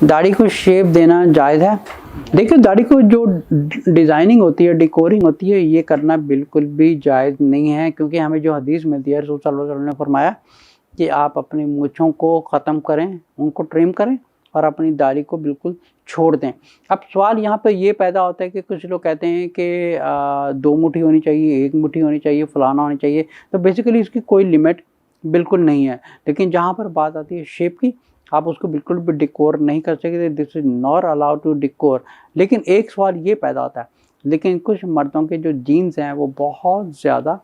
दाढ़ी को शेप देना जायज़ है। देखिए, दाढ़ी को जो डिज़ाइनिंग होती है, डेकोरिंग होती है, ये करना बिल्कुल भी जायज़ नहीं है, क्योंकि हमें जो हदीस मिलती है, रसूल सल्लल्लाहु अलैहि वसल्लम ने फरमाया कि आप अपनी मूँछों को ख़त्म करें, उनको ट्रिम करें और अपनी दाढ़ी को बिल्कुल छोड़ दें। अब सवाल यहाँ पे ये पैदा होता है कि कुछ लोग कहते हैं कि 2 मुट्ठी होनी चाहिए, 1 मुट्ठी होनी चाहिए, फलाना होनी चाहिए। तो बेसिकली इसकी कोई लिमिट बिल्कुल नहीं है। लेकिन जहाँ पर बात आती है शेप की, आप उसको बिल्कुल भी डिकोर नहीं कर सकते। This is not allowed to decor. लेकिन एक सवाल ये पैदा होता है, लेकिन कुछ मर्दों के जो जीन्स हैं वो बहुत ज़्यादा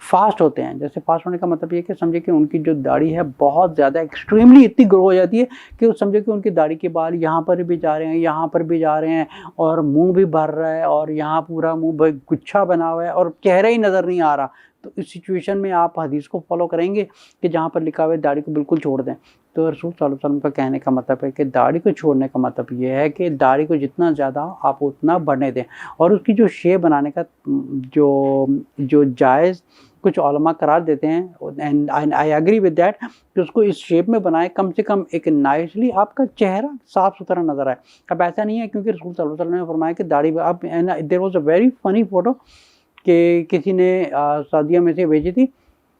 फास्ट होते हैं। जैसे फास्ट होने का मतलब ये है कि समझे कि उनकी जो दाढ़ी है बहुत ज़्यादा एक्सट्रीमली इतनी ग्रो हो जाती है कि वो समझे कि उनकी दाढ़ी के बाल यहाँ पर भी जा रहे हैं, यहाँ पर भी जा रहे हैं, और मुंह भी भर रहा है, और यहाँ पूरा मुंह गुच्छा बना हुआ है और चेहरा ही नज़र नहीं आ रहा। तो इस सिचुएशन में आप हदीस को फॉलो करेंगे कि जहाँ पर लिखा हुआ है दाढ़ी को बिल्कुल छोड़ दें। तो रसूल सल्लल्लाहु अलैहि वसल्लम का कहने का मतलब है कि दाढ़ी को छोड़ने का मतलब ये है कि दाढ़ी को जितना ज़्यादा आप उतना बढ़ने दें, और उसकी जो शेप बनाने का जो जायज़ कुछ उलमा करार देते हैं, and I agree with that, कि उसको इस शेप में बनाएं, कम से कम एक नाइसली आपका चेहरा साफ़ सुथरा नज़र आए। अब ऐसा नहीं है, क्योंकि रसूल सल्लल्लाहु अलैहि वसल्लम ने फरमाया कि दाढ़ी अब there was a very funny photo कि किसी ने सऊदीया में से भेजी थी,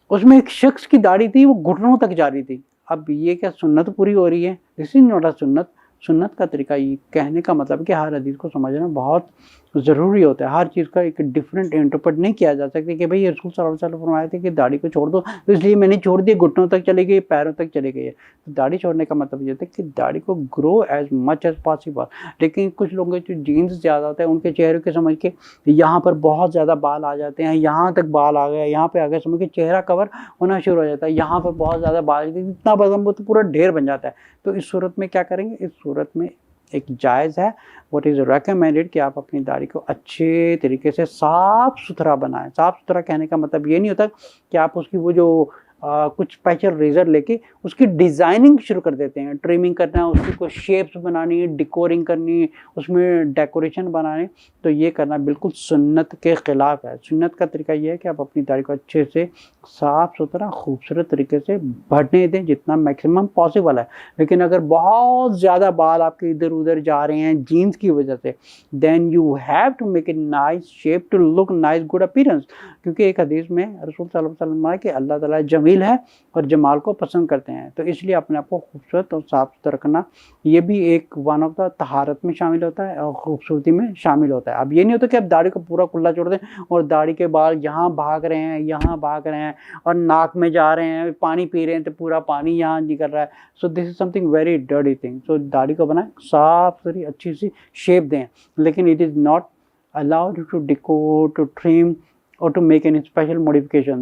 उसमें एक शख्स की दाढ़ी थी, वो घुटनों तक जा रही थी। अब ये क्या सुन्नत पूरी हो रही है? दिस इज़ नॉट अ सुन्नत। सुन्नत का तरीका, ये कहने का मतलब है कि हर हदीस को समझना बहुत ज़रूरी होता है। हर चीज़ का एक डिफरेंट इंटरप्रेट नहीं किया जा सकता कि भाई रसूल सल्लल्लाहु अलैहि वसल्लम फरमाए थे कि दाढ़ी को छोड़ दो, तो इसलिए मैंने छोड़ दी, घुटनों तक चली गई, पैरों तक चली गई है। तो दाढ़ी छोड़ने का मतलब ये होता है कि दाढ़ी को grow as much as possible. लेकिन कुछ लोगों के जो जीन्स ज़्यादा होता है, उनके चेहरे के समझ के यहाँ पर बहुत ज़्यादा बाल आ जाते हैं, यहाँ तक बाल आ गए, यहाँ पे आ गए, समझ के चेहरा कवर होना शुरू हो जाता है, यहाँ पर बहुत ज़्यादा बाल, इतना बदन वो तो पूरा ढेर बन जाता है। तो इस सूरत में क्या करेंगे? इस सूरत में एक जायज़ है, व्हाट इज़ रेकमेंडेड, कि आप अपनी दाढ़ी को अच्छे तरीके से साफ़ सुथरा बनाएं। साफ़ सुथरा कहने का मतलब ये नहीं होता कि आप उसकी वो जो कुछ स्पेशल रेज़र लेके उसकी डिज़ाइनिंग शुरू कर देते हैं, ट्रिमिंग करना, उसकी कोई शेप्स बनानी, डेकोरिंग करनी, उसमें डेकोरेशन बनाने। तो ये करना बिल्कुल सुन्नत के ख़िलाफ़ है। सुन्नत का तरीका ये है कि आप अपनी दाढ़ी को अच्छे से साफ़ सुथरा खूबसूरत तरीके से बढ़ने दें, जितना मैक्सिमम पॉसिबल है। लेकिन अगर बहुत ज़्यादा बाल आपके इधर उधर जा रहे हैं जीन्स की वजह से, then you have to make a nice shape to look nice, good appearance. क्योंकि एक हदीस में रसूल सल्लल्लाहु अलैहि वसल्लम ने कि अल्लाह ताला जमील है और जमाल को पसंद करते हैं। तो इसलिए अपने आप को खूबसूरत और साफ़ सुथरा रखना, ये भी एक वन ऑफ द तहारत में शामिल होता है और खूबसूरती में शामिल होता है। अब ये नहीं होता कि आप दाढ़ी को पूरा खुला छोड़ दें और दाढ़ी के बाल यहाँ भाग रहे हैं, यहाँ भाग रहे हैं, और नाक में जा रहे हैं, पानी पी रहे हैं तो पूरा पानी यहाँ निकल रहा है। So this is something very dirty thing. So दाढ़ी को बनाएं, साफ सुथरी अच्छी सी शेप दें, लेकिन it is not allowed to decor, to trim, or to make any special modifications.